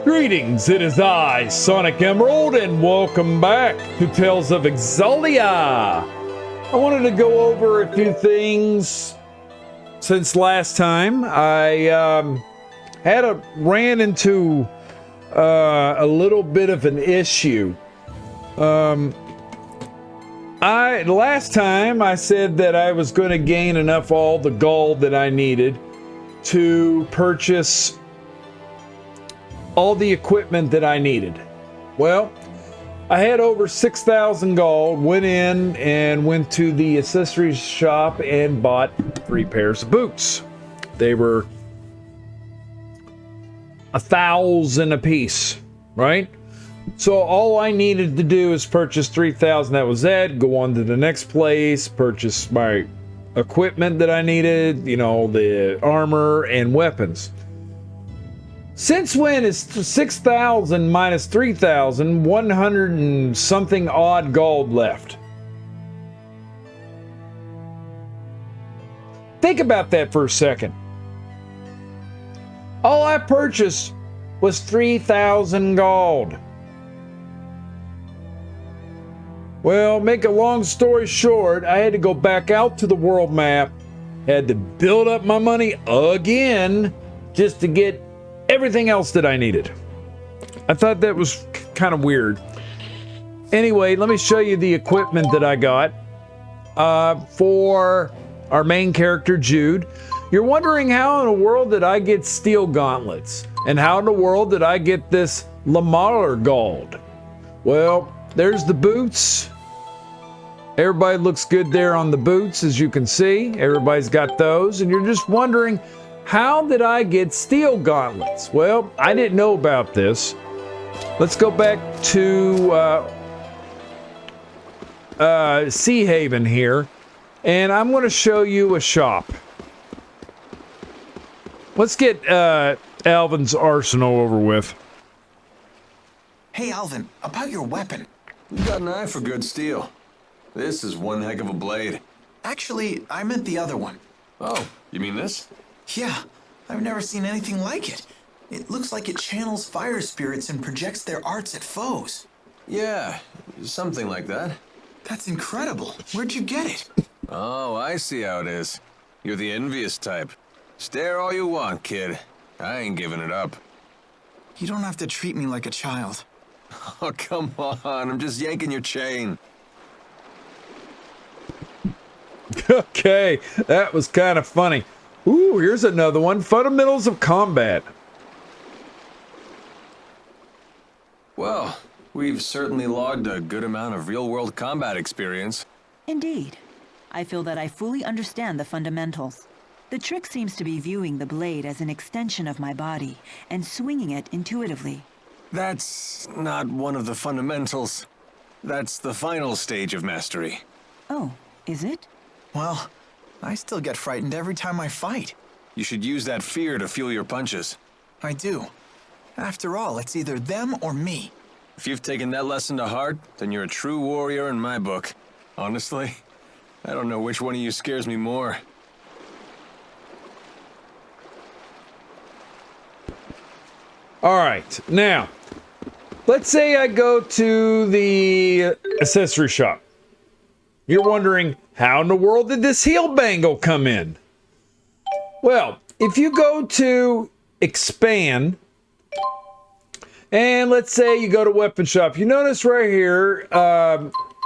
Greetings, it is I, Sonicemerald, and welcome back to Tales of Xillia. I wanted to go over a few things since last time. I ran into a little bit of an issue. Last time I said that I was going to gain enough all the gold that I needed to purchase all the equipment that I needed. Well, I had over 6,000 gold, went in and went to the accessories shop and bought 3 pairs of boots. They were 1,000 a piece, right? So all I needed to do is purchase 3,000. That was it. Go on to the next place, purchase my equipment that I needed, you know, the armor and weapons. Since when is 6,000 minus 3,000, 100 and something odd gold left? Think about that for a second. All I purchased was 3,000 gold. Well, make a long story short, I had to go back out to the world map, had to build up my money again just to get everything else that I needed. I thought that was kind of weird. Anyway, let me show you the equipment that I got for our main character, Jude. You're wondering how in the world did I get steel gauntlets? And how in the world did I get this Lamalar gold? Well, there's the boots. Everybody looks good there on the boots, as you can see. Everybody's got those. And you're just wondering, how did I get steel gauntlets? Well, I didn't know about this. Let's go back to Sea Haven here, and I'm going to show you a shop. Let's get Alvin's arsenal over with. Hey, Alvin, about your weapon. You got an eye for good steel. This is one heck of a blade. Actually, I meant the other one. Oh, you mean this? Yeah, I've never seen anything like it. It looks like it channels fire spirits and projects their arts at foes. Yeah, something like that. That's incredible. Where'd you get it? Oh, I see how it is. You're the envious type. Stare all you want, kid. I ain't giving it up. You don't have to treat me like a child. Oh, come on. I'm just yanking your chain. Okay, that was kind of funny. Ooh, here's another one. Fundamentals of combat. Well, we've certainly logged a good amount of real-world combat experience. Indeed. I feel that I fully understand the fundamentals. The trick seems to be viewing the blade as an extension of my body and swinging it intuitively. That's not one of the fundamentals. That's the final stage of mastery. Oh, is it? Well, I still get frightened every time I fight. You should use that fear to fuel your punches. I do. After all, it's either them or me. If you've taken that lesson to heart, then you're a true warrior in my book. Honestly, I don't know which one of you scares me more. All right, now, let's say I go to the accessory shop. You're wondering, how in the world did this heel bangle come in? Well, if you go to expand, and let's say you go to weapon shop, you notice right here,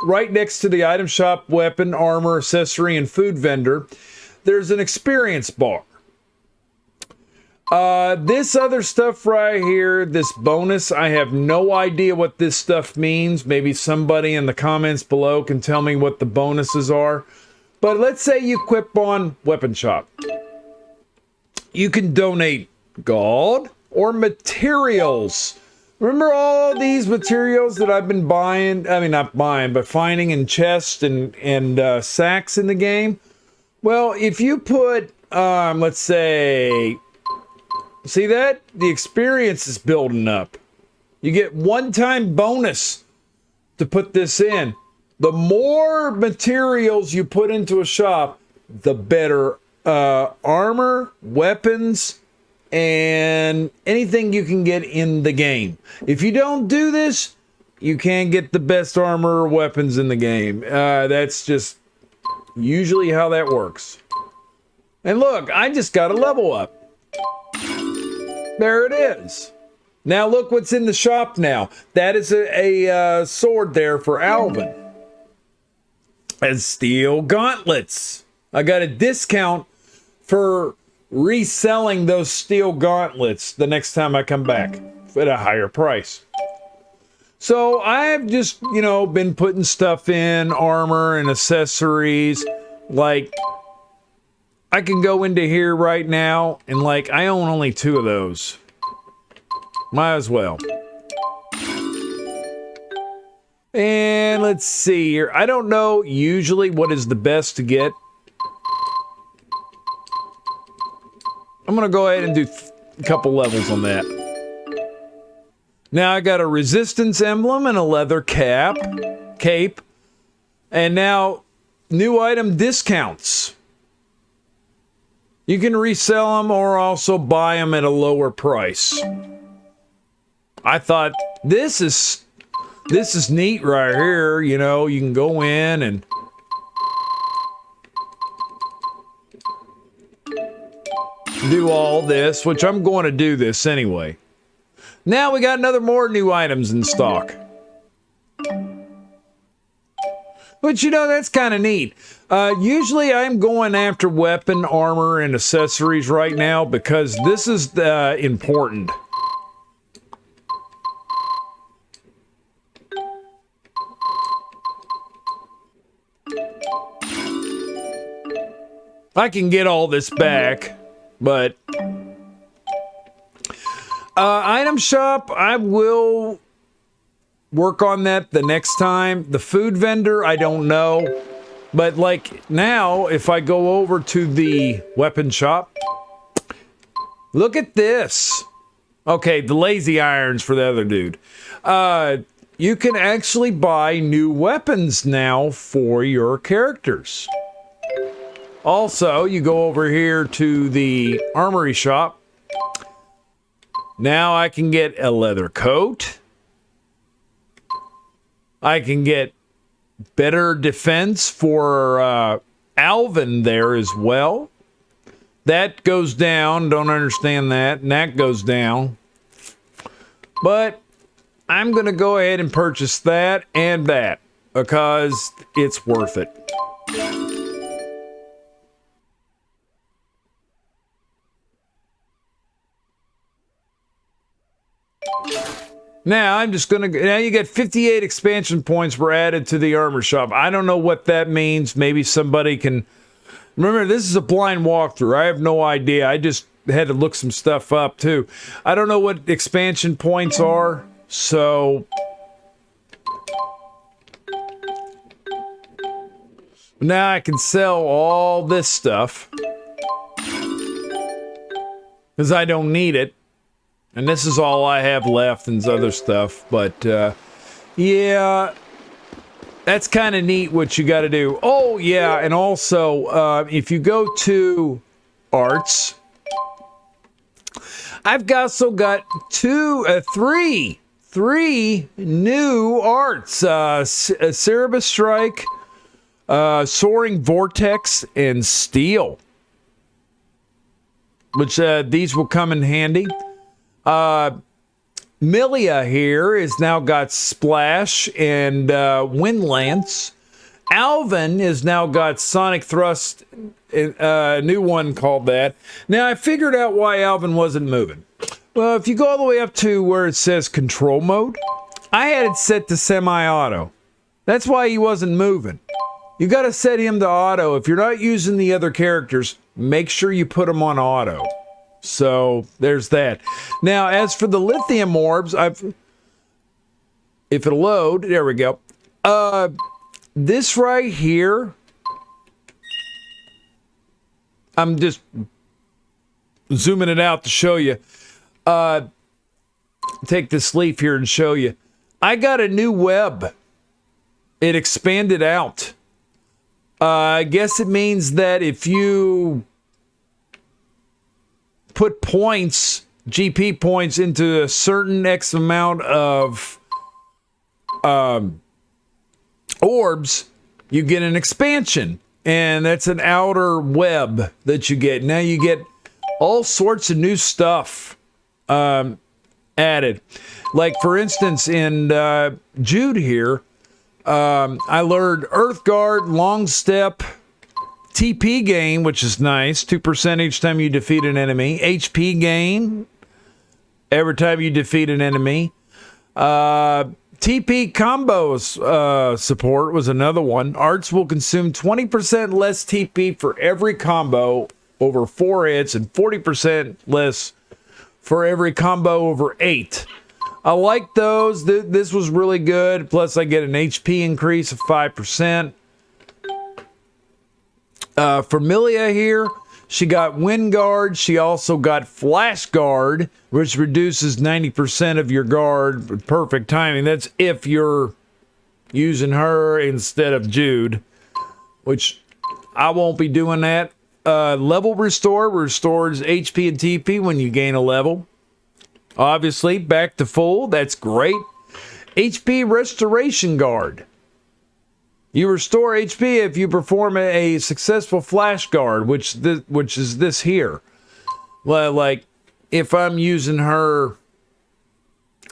right next to the item shop, weapon, armor, accessory, and food vendor, there's an experience bar. This other stuff right here, this bonus, I have no idea what this stuff means. Maybe somebody in the comments below can tell me what the bonuses are. But let's say you equip on weapon shop. You can donate gold or materials. Remember all these materials that I've been buying? I mean, not buying, but finding in chests and sacks in the game? Well, if you put, let's say, see that? The experience is building up. You get one-time bonus to put this in. The more materials you put into a shop, the better armor, weapons, and anything you can get in the game. If you don't do this, you can't get the best armor or weapons in the game. That's just usually how that works. And look, I just got a level up. There it is. Now look what's in the shop now. That is a sword there for Alvin. And steel gauntlets. I got a discount for reselling those steel gauntlets the next time I come back at a higher price. So I've just, been putting stuff in, armor and accessories. Like, I can go into here right now and I own only 2 of those. Might as well. And let's see here. I don't know usually what is the best to get. I'm going to go ahead and do a couple levels on that. Now I got a resistance emblem and a leather cape. And now new item discounts. You can resell them or also buy them at a lower price. I thought this is neat right here. You can go in and do all this, which I'm going to do this anyway. Now we got more new items in stock. But that's kind of neat. Usually I'm going after weapon, armor, and accessories right now because this is important. I can get all this back, but item shop, I will work on that the next time. The food vendor, I don't know. But now, if I go over to the weapon shop, look at this. Okay, the lazy irons for the other dude. You can actually buy new weapons now for your characters. Also, you go over here to the armory shop. Now I can get a leather coat. I can get better defense for Alvin there as well. That goes down. Don't understand that. And that goes down. But I'm going to go ahead and purchase that and that because it's worth it. Now, I'm just going to... Now, you get 58 expansion points were added to the armor shop. I don't know what that means. Maybe somebody can... Remember, this is a blind walkthrough. I have no idea. I just had to look some stuff up, too. I don't know what expansion points are, so... Now I can sell all this stuff. Because I don't need it. And this is all I have left and other stuff. But, yeah, that's kind of neat what you got to do. Oh, yeah, and also, if you go to arts, I've also got three new arts. Cerebus Strike, Soaring Vortex, and Steel. Which, these will come in handy. Xillia here has now got Splash and Wind Lance. Alvin has now got Sonic Thrust, a new one called that. Now, I figured out why Alvin wasn't moving. Well, if you go all the way up to where it says control mode, I had it set to semi-auto. That's why he wasn't moving. You got to set him to auto. If you're not using the other characters, make sure you put them on auto. So there's that. Now, as for the lithium orbs, if it'll load, there we go. This right here, I'm just zooming it out to show you. Take this leaf here and show you. I got a new web. It expanded out. I guess it means that if you put points GP points into a certain X amount of orbs, you get an expansion. And that's an outer web that you get. Now you get all sorts of new stuff added. Like, for instance, in Jude here, I learned Earth Guard, Long Step, TP gain, which is nice, 2% each time you defeat an enemy. HP gain every time you defeat an enemy. TP combos support was another one. Arts will consume 20% less TP for every combo over 4 hits and 40% less for every combo over 8. I like those. This was really good. Plus, I get an HP increase of 5%. For Milia here, she got Wind Guard. She also got Flash Guard, which reduces 90% of your guard with perfect timing. That's if you're using her instead of Jude, which I won't be doing that. Level Restore restores HP and TP when you gain a level. Obviously, back to full. That's great. HP Restoration Guard. You restore HP if you perform a successful flash guard, which is this here. Like, if I'm using her,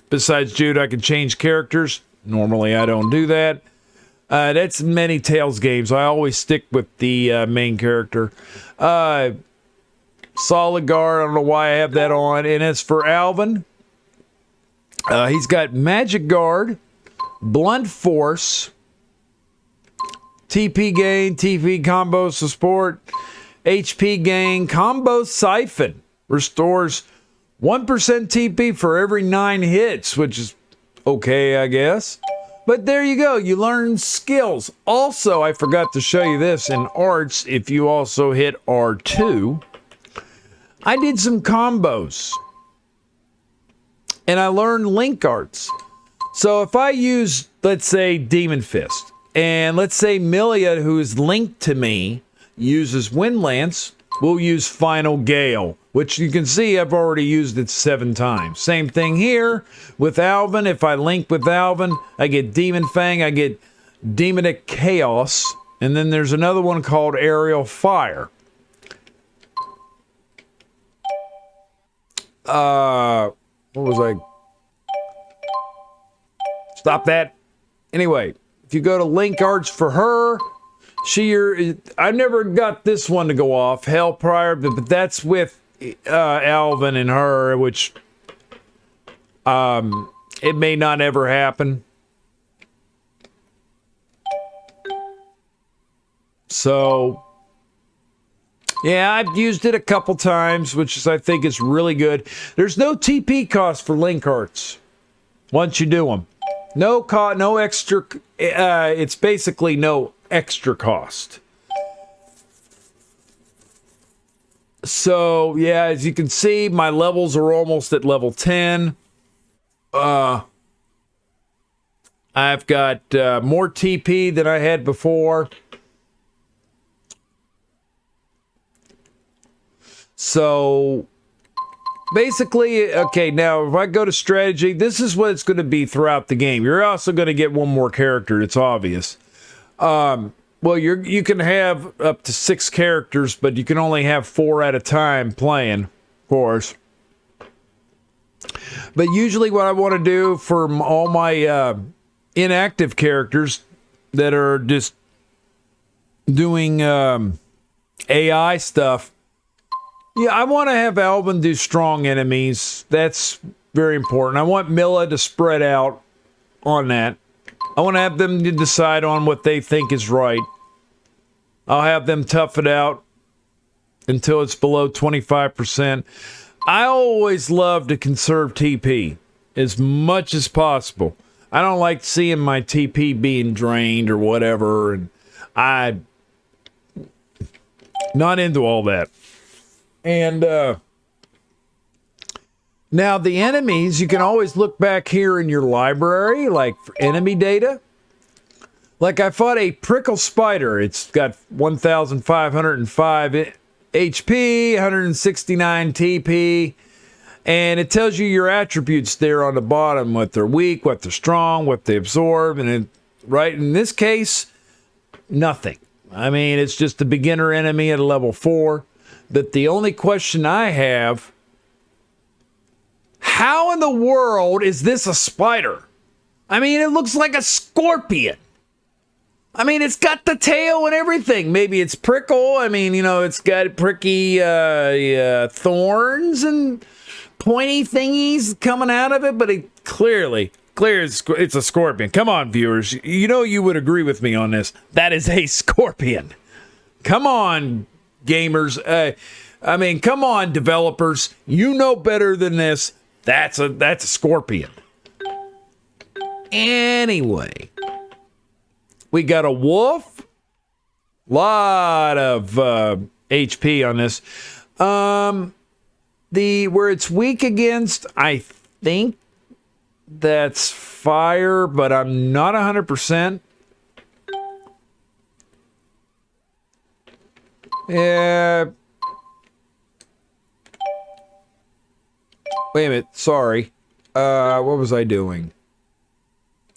besides Jude, I can change characters. Normally, I don't do that. That's many Tales games. I always stick with the main character. Solid Guard, I don't know why I have that on. And as for Alvin, he's got Magic Guard, Blunt Force, TP gain, TP combo support, HP gain, combo siphon. Restores 1% TP for every 9 hits, which is okay, I guess. But there you go. You learn skills. Also, I forgot to show you this in arts. If you also hit R2, I did some combos. And I learned link arts. So if I use, let's say, Demon Fist, and let's say Milia, who is linked to me, uses Wind Lance, we'll use Final Gale, which you can see I've already used it 7 times. Same thing here with Alvin. If I link with Alvin, I get Demon Fang, I get Demonic Chaos, and then there's another one called Aerial Fire. What was I? Stop that. Anyway. If you go to link arts for her, I never got this one to go off, Hell Prior, but that's with Alvin and her, which it may not ever happen. So, yeah, I've used it a couple times, which I think is really good. There's no TP cost for link arts once you do them. No extra. It's basically no extra cost. So yeah, as you can see, my levels are almost at level 10. I've got more TP than I had before. So basically, okay, now if I go to strategy, this is what it's going to be throughout the game. You're also going to get one more character. It's obvious. Well, you can have up to 6 characters, but you can only have 4 at a time playing, of course. But usually what I want to do for all my inactive characters that are just doing AI stuff, yeah, I want to have Alvin do strong enemies. That's very important. I want Milla to spread out on that. I want to have them to decide on what they think is right. I'll have them tough it out until it's below 25%. I always love to conserve TP as much as possible. I don't like seeing my TP being drained or whatever, and I'm not into all that. And now the enemies, you can always look back here in your library, like for enemy data. Like I fought a prickle spider. It's got 1,505 HP, 169 TP, And it tells you your attributes there on the bottom, what they're weak, what they're strong, what they absorb. And right in this case, nothing. I mean, it's just a beginner enemy at a level 4. But the only question I have, how in the world is this a spider? I mean, it looks like a scorpion. I mean, it's got the tail and everything. Maybe it's prickle. I mean, it's got pricky thorns and pointy thingies coming out of it, but it clearly it's a scorpion. Come on, viewers. You would agree with me on this. That is a scorpion. Come on, gamers. I mean, come on, developers. You know better than this. That's a scorpion. Anyway, we got a wolf. Lot of HP on this. Where it's weak against, I think that's fire, but I'm not 100%. Yeah. Wait a minute. Sorry. What was I doing?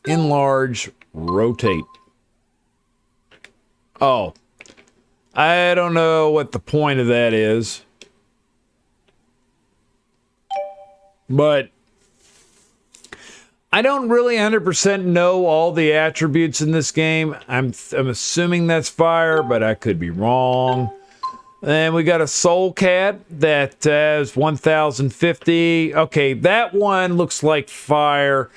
Enlarge, rotate. Oh. I don't know what the point of that is. But I don't really 100% know all the attributes in this game. I'm assuming that's fire, but I could be wrong. And we got a soul cat that has 1050. Okay, that one looks like fire,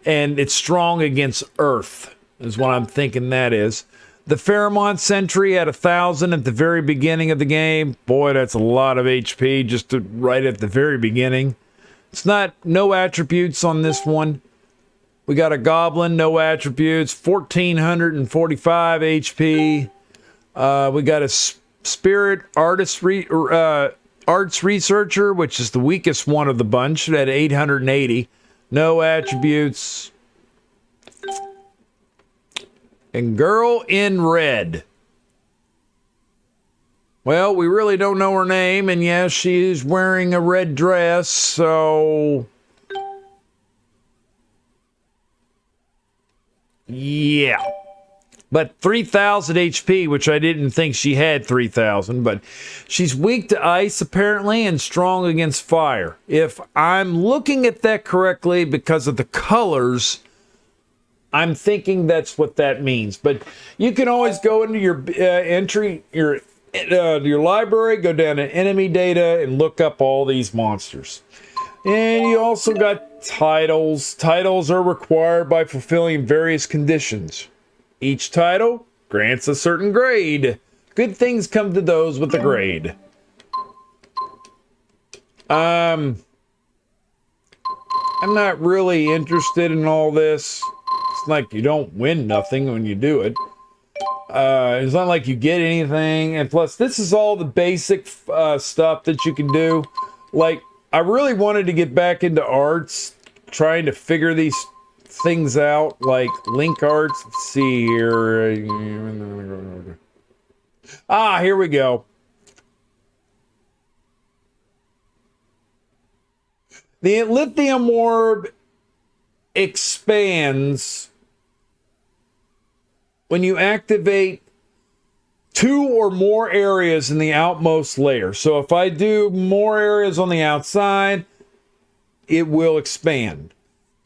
and it's strong against earth, is what I'm thinking that is. The Pheromone Sentry at 1,000 at the very beginning of the game. Boy, that's a lot of HP just right at the very beginning. It's no attributes on this one. We got a goblin, no attributes, 1,445 HP. We got a spirit arts researcher, which is the weakest one of the bunch, at 880. No attributes. And girl in red. Well, we really don't know her name, and yes, she's wearing a red dress, so yeah. But 3,000 HP, which I didn't think she had 3,000, but she's weak to ice apparently and strong against fire. If I'm looking at that correctly because of the colors, I'm thinking that's what that means. But you can always go into your your library, go down to enemy data, and look up all these monsters. And you also got titles. Titles are required by fulfilling various conditions. Each title grants a certain grade. Good things come to those with a grade. I'm not really interested in all this. It's like you don't win nothing when you do it. It's not like you get anything. And plus, this is all the basic stuff that you can do. Like, I really wanted to get back into arts, trying to figure these things out, like link arts. Let's see here. Here we go. The lithium orb expands when you activate 2 or more areas in the outmost layer. So if I do more areas on the outside, it will expand.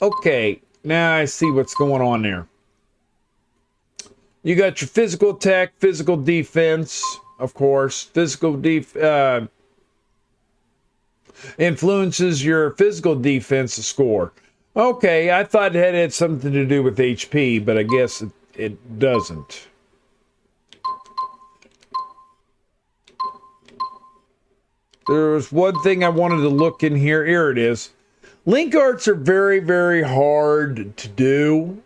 Okay, now I see what's going on there. You got your physical attack, physical defense, of course. Physical influences your physical defense score. Okay, I thought it had something to do with HP, but I guess it doesn't. There was one thing I wanted to look in here. Here it is. Link arts are very, very hard to do.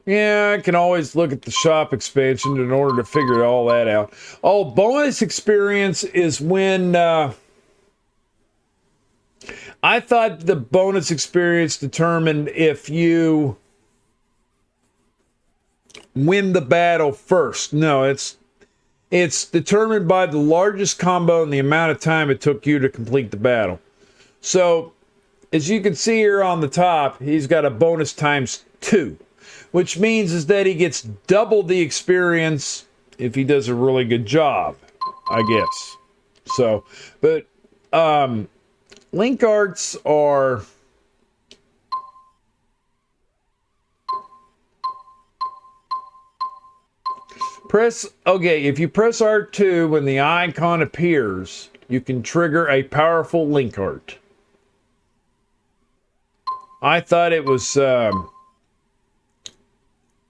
Yeah, I can always look at the shop expansion in order to figure all that out. Oh, bonus experience is when I thought the bonus experience determined if you win the battle first. No, It's determined by the largest combo and the amount of time it took you to complete the battle. So, as you can see here on the top, he's got a bonus times 2, which means is that he gets double the experience if he does a really good job, I guess. So, but link arts are if you press R2 when the icon appears, you can trigger a powerful link art. I thought it was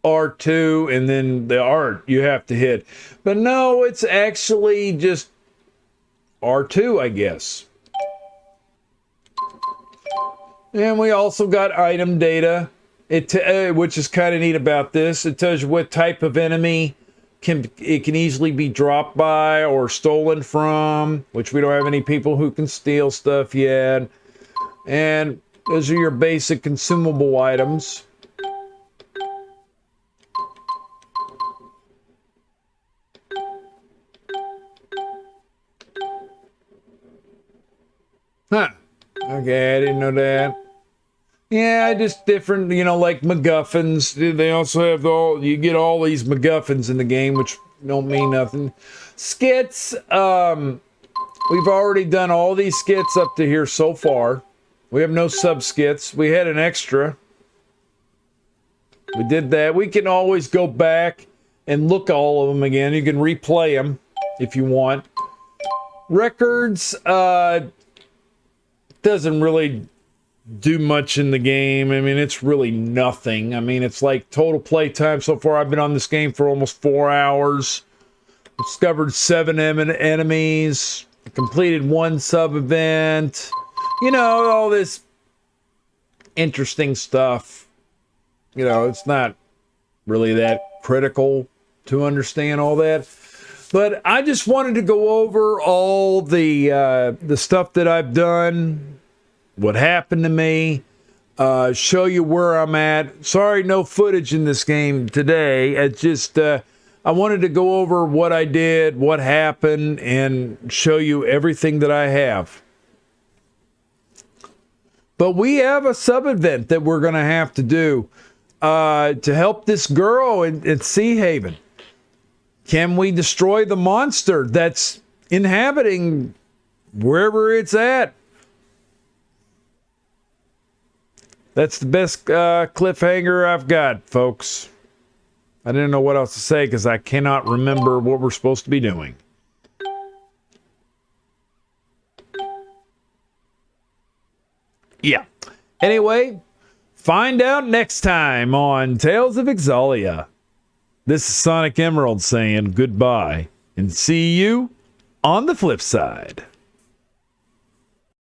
R2 and then the art you have to hit. But no, it's actually just R2, I guess. And we also got item data, which is kind of neat about this. It tells you what type of enemy can easily be dropped by or stolen from, which we don't have any people who can steal stuff yet. And those are your basic consumable items. Huh. Okay, I didn't know that. Yeah, just different, like MacGuffins. They also have you get all these MacGuffins in the game, which don't mean nothing. Skits, we've already done all these skits up to here so far. We have no sub-skits. We had an extra. We did that. We can always go back and look at all of them again. You can replay them if you want. Records, doesn't really do much in the game. I mean, it's really nothing. I mean, it's like total play time so far. I've been on this game for almost 4 hours. Discovered 7 enemies. Completed 1 sub-event. All this interesting stuff. It's not really that critical to understand all that. But I just wanted to go over all the stuff that I've done, what happened to me, show you where I'm at. Sorry, no footage in this game today. It's just I wanted to go over what I did, what happened, and show you everything that I have. But we have a sub-event that we're going to have to do to help this girl at Sea Haven. Can we destroy the monster that's inhabiting wherever it's at? That's the best cliffhanger I've got, folks. I didn't know what else to say because I cannot remember what we're supposed to be doing. Yeah. Anyway, find out next time on Tales of Xillia. This is Sonicemerald saying goodbye and see you on the flip side.